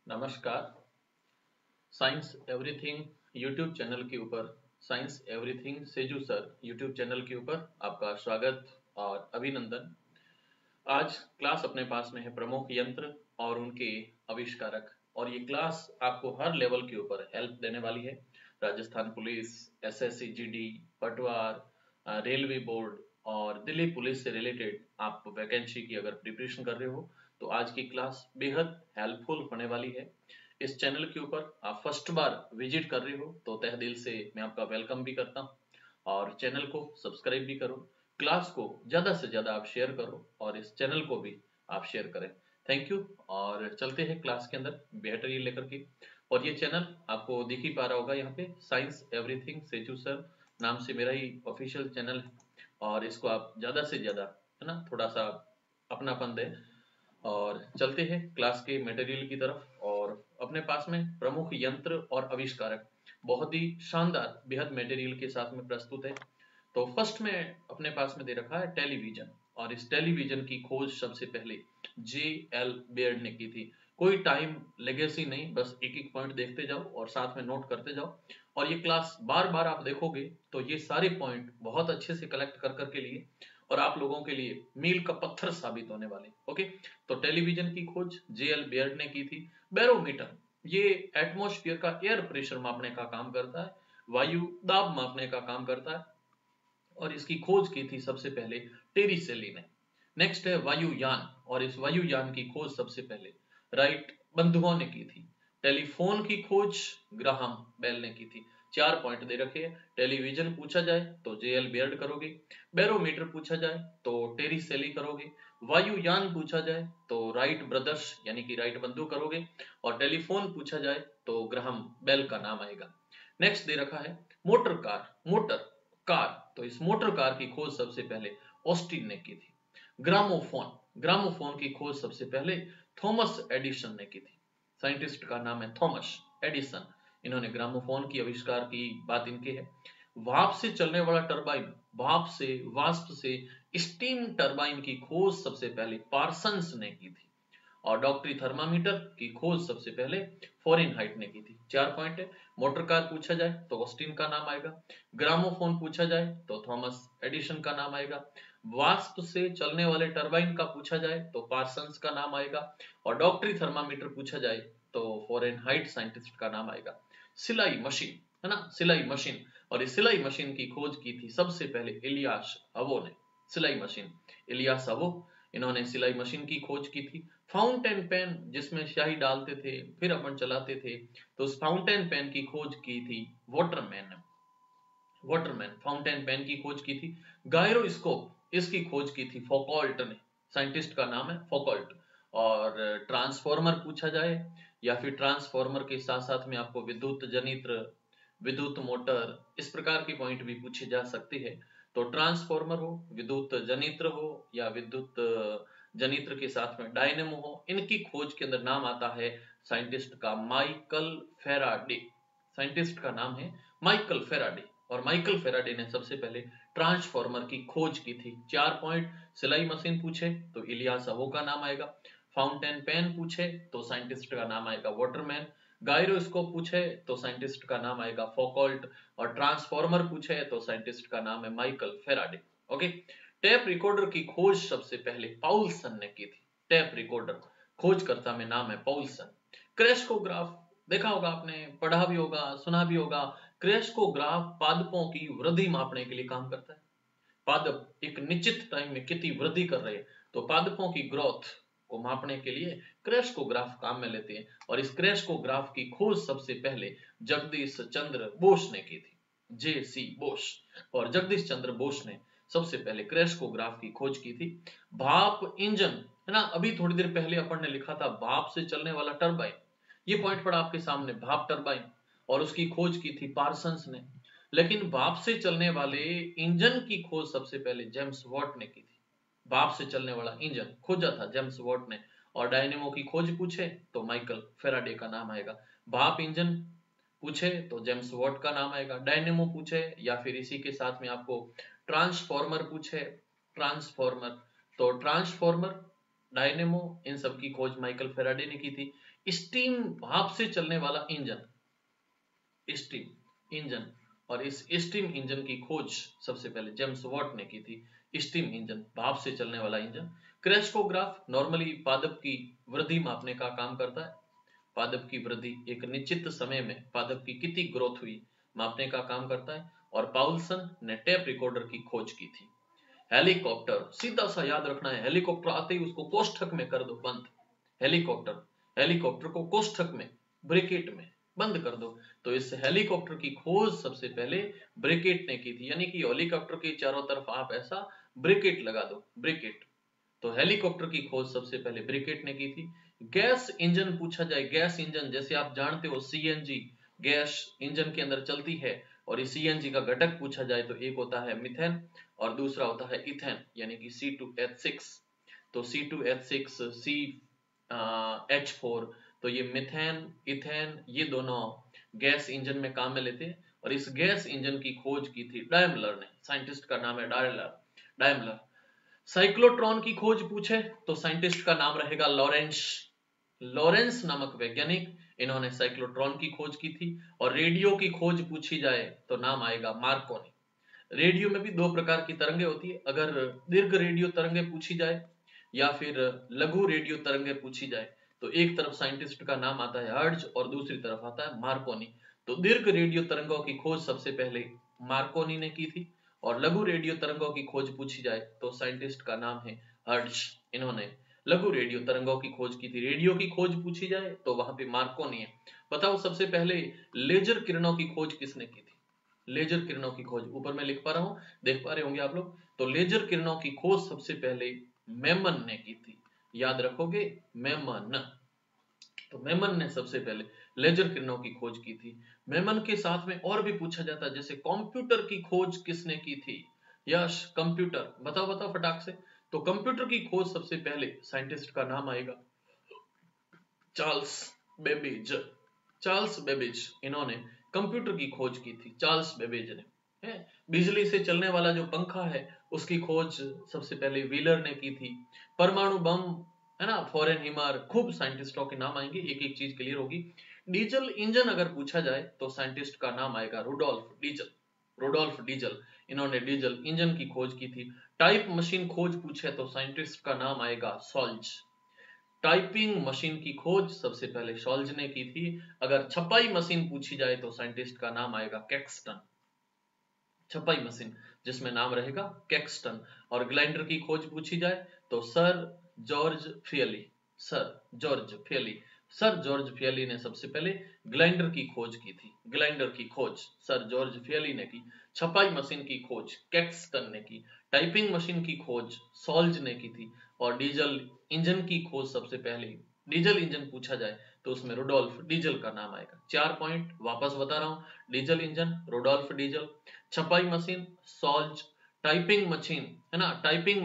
नमस्कार। Science everything YouTube channel के ऊपर science everything Seju sir YouTube channel के ऊपर आपका स्वागत और अभिनंदन। आज क्लास अपने पास में है प्रमुख यंत्र और उनके आविष्कारक, और ये क्लास आपको हर लेवल के ऊपर हेल्प देने वाली है। राजस्थान पुलिस, एसएससी जीडी, पटवार, रेलवे बोर्ड और दिल्ली पुलिस से रिलेटेड आप वैकेंसी की अगर प्रिपरेशन कर रहे हो तो आज की क्लास बेहद हेल्पफुल होने वाली है। इस चैनल के ऊपर आप फर्स्ट बार विजिट कर रहे हो तो तहे दिल से मैं आपका वेलकम भी करता हूँ, और चैनल को सब्सक्राइब भी करो। क्लास को ज्यादा से ज्यादा आप शेयर करो और इस चैनल को भी आप शेयर करें। Thank you. और चलते हैं क्लास के अंदर बेहतरीन लेकर के। और ये चैनल आपको दिख ही पा रहा होगा, यहाँ पे साइंस एवरीथिंग सेजू सर नाम से मेरा ही ऑफिशियल चैनल है, और इसको आप ज्यादा से ज्यादा है ना थोड़ा सा अपनापन दें। और चलते हैं क्लास के मटेरियल की तरफ। और अपने पास में प्रमुख यंत्र और आविष्कारक बहुत ही शानदार बेहद मटेरियल के साथ में प्रस्तुत है। तो फर्स्ट में अपने पास में दे रखा है टेलीविजन, और इस टेलीविजन की खोज सबसे पहले जे एल बेयर्ड ने की थी। कोई टाइम लेगेसी नहीं, बस एक एक पॉइंट देखते जाओ और साथ में नोट करते जाओ, और ये क्लास बार बार आप देखोगे तो ये सारे पॉइंट बहुत अच्छे से कलेक्ट कर करके लिए और आप लोगों के लिए मील का पत्थर साबित होने वाले। ओके, तो टेलीविजन की खोज जे एल बेयर्ड ने की थी। बैरोमीटर, ये एटमॉस्फेयर का एयर प्रेशर मापने का काम करता है, वायु दाब मापने का काम करता है, और इसकी खोज की थी सबसे पहले टेरी सेली ने। नेक्स्ट है वायुयान, और इस वायुयान की खोज सबसे पहले राइट बंधुओं ने की थी। टेलीफोन की खोज ग्राहम बेल ने की थी। 4 पॉइंट दे रखे हैं। टेलीविजन पूछा जाए तो जेएल बेयर्ड करोगे, बैरोमीटर पूछा जाए तो टेरी सेली करोगे, वायुयान पूछा जाए तो राइट ब्रदर्स यानी कि राइट बंधु करोगे, और टेलीफोन पूछा जाए तो ग्राहम बेल का नाम आएगा। नेक्स्ट दे रखा है मोटर कार, मोटर कार, तो इस मोटर कार की खोज सबसे पहले ऑस्टिन ने की थी। ग्रामोफोन, ग्रामोफोन की खोज सबसे पहले थॉमस एडिसन ने की थी। साइंटिस्ट का नाम है थॉमस एडिसन, इन्होंने ग्रामोफोन की आविष्कार की बात इनके है। भाप से चलने वाला टरबाइन, भाप से वाष्प से स्टीम टरबाइन की खोज सबसे पहले पार्सन्स ने की थी। और डॉक्टरी थर्मामीटर की खोज सबसे पहले फॉरेनहाइट ने की थी। 4 पॉइंट है। मोटर कार पूछा जाए तो ऑस्टिन का नाम आएगा, ग्रामोफोन पूछा जाए तो थॉमस एडिसन का नाम आएगा, वाष्प से चलने वाले टरबाइन का पूछा जाए तो पार्सन्स का नाम आएगा, और डॉक्टरी थर्मामीटर पूछा जाए तो फॉरेनहाइट साइंटिस्ट का नाम आएगा। सिलाई मशीन है ना, सिलाई मशीन, और इस सिलाई मशीन की खोज की थी सबसे पहले इलियास अवो ने। सिलाई मशीन, इलियास अवो, इन्होंने सिलाई मशीन की खोज की थी। फाउंटेन पेन, जिसमें स्याही डालते थे फिर अपन चलाते थे, तो उस फाउंटेन पेन की खोज की थी वाटरमैन ने। वाटरमैन फाउंटेन पेन की खोज की थी। गायरोस्कोप, इसकी खोज की थी फौकॉल्ट ने, साइंटिस्ट का नाम है फौकॉल्ट। और ट्रांसफॉर्मर पूछा जाए या फिर ट्रांसफॉर्मर के साथ साथ में आपको विद्युत जनित्र, विद्युत मोटर, इस प्रकार की पॉइंट भी पूछे जा सकते हैं। तो ट्रांसफॉर्मर हो, विद्युत जनित्र हो, या विद्युत जनित्र के साथ में डायनेमो हो, इनकी खोज के अंदर नाम आता है साइंटिस्ट का माइकल फेराडे। साइंटिस्ट का नाम है माइकल फेराडे, और माइकल फेराडे ने सबसे पहले ट्रांसफॉर्मर की खोज की थी। 4 पॉइंट। सिलाई मशीन पूछे तो इलियास अवो का नाम आएगा, फाउंटेन पेन पूछे तो साइंटिस्ट का नाम आएगा वाटरमैन, गायरोस्कोप पूछे तो साइंटिस्ट का नाम आएगा फौकॉल्ट, और ट्रांसफॉर्मर पूछे तो साइंटिस्ट का नाम है Michael Faraday. Okay, tape recorder की खोज सबसे पहले पाउलसन ने की थी। टेप रिकॉर्डर, खोजकर्ता में नाम है पाउलसन। क्रेस्कोग्राफ, देखा होगा आपने, पढ़ा भी होगा, सुना भी होगा। क्रेस्कोग्राफ पादपों की वृद्धि मापने के लिए काम करता है। पादप एक निश्चित टाइम में कितनी वृद्धि कर रहे हैं, तो पादपों की ग्रोथ को मापने के लिए क्रेस्कोग्राफ काम में लेते हैं, और इस क्रेस्कोग्राफ की खोज सबसे पहले जगदीश चंद्र बोस ने की थी। जे सी बोस, और जगदीश चंद्र बोस ने सबसे पहले क्रेस्कोग्राफ की खोज की थी। भाप इंजन है ना, अभी थोड़ी देर पहले अपन ने लिखा था भाप से चलने वाला टरबाइन, ये पॉइंट पड़ा आपके सामने, भाप टरबाइन, और उसकी खोज की थी पार्सन्स ने। लेकिन भाप से चलने वाले इंजन की खोज सबसे पहले जेम्स वॉट ने की थी। भाप से चलने वाला इंजन खोजा था जेम्स वॉट ने। और डायनेमो की खोज पूछे तो माइकल फेराडे का नाम आएगा। भाप इंजन पूछे तो जेम्स वॉट का नाम आएगा। डायनेमो पूछे या फिर इसी के साथ में आपको ट्रांसफॉर्मर पूछे, ट्रांसफॉर्मर, तो ट्रांसफॉर्मर, डायनेमो, इन सब की खोज माइकल फेराडे ने की थी। स्टीम भाप से चलने वाला इंजन, स्टीम इंजन, और इस स्टीम इंजन की खोज सबसे पहले जेम्स वॉट ने की थी। स्टीम इंजन, भाप से चलने वाला इंजन। क्रेस्कोग्राफ नॉर्मली पादप की वृद्धि मापने का काम करता है। पादप की वृद्धि, एक निश्चित समय में पादप की कितनी ग्रोथ हुई मापने का काम करता है। और पाउलसन ने टेप रिकॉर्डर की खोज की थी। हेलीकॉप्टर, सीधा सा याद रखना है, हेलीकॉप्टर आते ही उसको कोष्ठक में कर दो बंद। हेलीकॉप्टर, हेलीकॉप्टर को कोष्ठक में, ब्रैकेट में बंद कर दो। तो इस हेलीकॉप्टर की खोज सबसे पहले ब्रैकेट ने की थी, यानी कि हेलीकॉप्टर के चारों तरफ आप ऐसा ब्रैकेट लगा दो, ब्रैकेट। तो हेलीकॉप्टर की खोज सबसे पहले ब्रैकेट ने की थी। गैस इंजन पूछा जाए, गैस इंजन जैसे आप जानते हो सीएनजी गैस इंजन के अंदर चलती है, और इस सीएनजी का घटक पूछा जाए तो एक होता है मीथेन और दूसरा होता है इथेन, यानी कि C2H6। तो C2H6 H4, तो ये मिथेन इथेन ये दोनों गैस इंजन में काम में लेते हैं। और इस गैस इंजन की खोज की थी डायमलर ने, साइंटिस्ट का नाम है डायमलर। साइक्लोट्रॉन की खोज पूछे तो साइंटिस्ट का नाम रहेगा लॉरेंस नामक वैज्ञानिक, इन्होंने साइक्लोट्रॉन की खोज की थी। और रेडियो की खोज पूछी जाए तो नाम आएगा मार्कोनी। रेडियो में भी दो प्रकार की तरंगे होती है, अगर दीर्घ रेडियो तरंगे पूछी जाए या फिर लघु रेडियो तरंगे पूछी जाए तो एक तरफ साइंटिस्ट का नाम आता है हर्ट्ज और दूसरी तरफ आता है मार्कोनी। तो दीर्घ रेडियो तरंगों की खोज सबसे पहले मार्कोनी ने की थी, और लघु रेडियो तरंगों की खोज पूछी जाए तो साइंटिस्ट का नाम है हर्ट्ज, इन्होंने लघु रेडियो तरंगों की खोज की थी। रेडियो की खोज पूछी जाए तो वहां पे मार्कोनी है। बताओ सबसे पहले लेजर किरणों की खोज किसने की थी? लेजर किरणों की खोज ऊपर मैं लिख पा रहा हूं, देख पा रहे होंगे आप लोग। तो लेजर किरणों की खोज सबसे पहले मेमन ने की थी, याद रखोगे, मेमन। तो मेमन ने सबसे पहले लेजर किरणों की खोज की थी। मेमन के साथ में और भी पूछा जाता है, जैसे कंप्यूटर की खोज किसने की थी? यश, कंप्यूटर, बताओ बताओ फटाक से। तो कंप्यूटर की खोज सबसे पहले साइंटिस्ट का नाम आएगा चार्ल्स बेबेज। चार्ल्स बेबेज, इन्होंने कंप्यूटर की खोज की थी, चार्ल्स बेबेज ने। है बिजली से चलने वाला जो पंखा है उसकी खोज सबसे पहले व्हीलर ने की थी। परमाणु बम, है ना, फॉरेन हिमार, खूब साइंटिस्टों के नाम आएंगे, एक एक चीज क्लियर होगी। डीजल इंजन अगर पूछा जाए तो साइंटिस्ट का नाम आएगा रुडोल्फ डीजल, इन्होंने डीजल इंजन की खोज की थी। टाइप मशीन खोज पूछे तो साइंटिस्ट का नाम आएगा सॉल्ज। टाइपिंग मशीन की खोज सबसे पहले शॉल्ज ने की थी। अगर छपाई मशीन पूछी जाए तो साइंटिस्ट का नाम आएगा कैक्सटन, छपाई मशीन जिसमें नाम रहेगा कैक्सटन। और ग्लाइंडर की खोज पूछी जाए तो सर जॉर्ज फियली, सर जॉर्ज फियली ने सबसे पहले ग्लाइंडर की खोज की थी। ग्लाइंडर की खोज सर जॉर्ज फियली ने की। छपाई मशीन की खोज कैक्सटन ने की। टाइपिंग मशीन की खोज सॉल्ज ने की थी। और डीजल इंजन की खोज सबसे पहले, डीजल इंजन पूछा जाए तो उसमें रुडोल्फ डीजल का नाम आएगा। 4 पॉइंट वापस बता रहा हूं, डीजल इंजन रुडोल्फ डीजल, छपाई मशीन सॉल्ज, टाइपिंग मशीन, है ना, टाइपिंग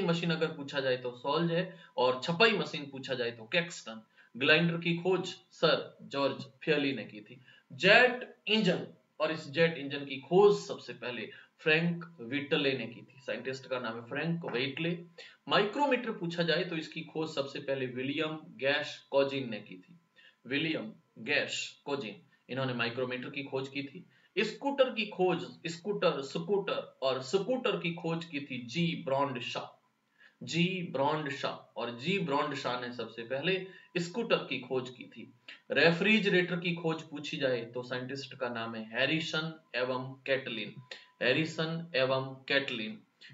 मशीन अगर पूछा जाए तो सॉल्ज है, और छपाई मशीन पूछा जाए तो कैक्सटन। ग्लाइंडर की खोज सर जॉर्ज फियली ने की थी। जेट इंजन, और इस जेट इंजन की खोज सबसे पहले फ्रैंक व्हिटले ने की थी, साइंटिस्ट का नाम है फ्रैंक व्हिटले। माइक्रोमीटर पूछा जाए तो इसकी खोज सबसे पहले विलियम गैश कोजिन ने की थी। विलियम गैश कोजिन, इन्होंने माइक्रोमीटर की खोज की थी। स्कूटर की खोज, स्कूटर और स्कूटर की खोज की थी जी ब्रॉन्ड शॉ, और जी ब्रॉन्ड शॉ ने सबसे पहले स्कूटर की खोज की थी। रेफ्रिजरेटर की खोज पूछी जाए तो साइंटिस्ट का नाम है हैरिसन एवं कैटलिन।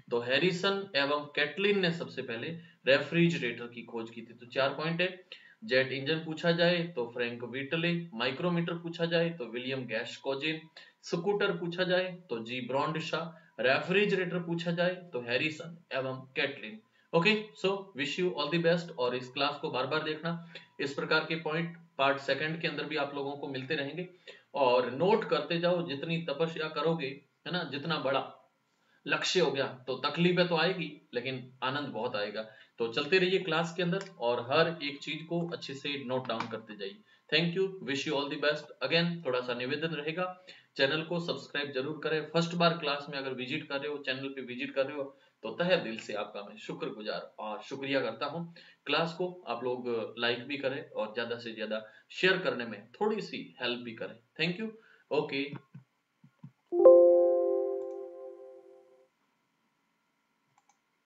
तो हैरिसन एवं कैटलिन ने सबसे पहले रेफ्रिजरेटर की खोज की थी। तो 4 पॉइंट है। जेट इंजन पूछा जाए तो फ्रैंक व्हिटले, माइक्रोमीटर पूछा जाए तो विलियम गैश कोजिन, स्कूटर पूछा जाए तो जी ब्रॉन्ड शॉ, रेफ्रिजरेटर पूछा जाए तो हैरिसन एवं Caitlin. Okay, so wish you all the best, और इस क्लास को बार बार देखना। इस प्रकार के पॉइंट पार्ट सेकंड के अंदर भी आप लोगों को मिलते रहेंगे, और नोट करते जाओ। जितनी तपस्या करोगे, है ना, जितना बड़ा लक्ष्य हो गया तो तकलीफें तो आएगी लेकिन आनंद बहुत आएगा। तो चलते रहिए क्लास के अंदर और हर एक चीज को अच्छे से नोट डाउन करते जाइए। Thank you, wish you all the best. Again थोड़ा सा निवेदन रहेगा, चैनल को सब्सक्राइब जरूर करें। फर्स्ट बार क्लास में अगर विजिट कर रहे हो, चैनल पे विजिट कर रहे हो तो तहे दिल से आपका मैं शुक्रगुजार और शुक्रिया करता हूँ। क्लास को आप लोग लाइक भी करें और ज़्यादा से ज़्यादा शेयर करने में थोड़ी सी हेल्प भी करें। Thank you. ओके।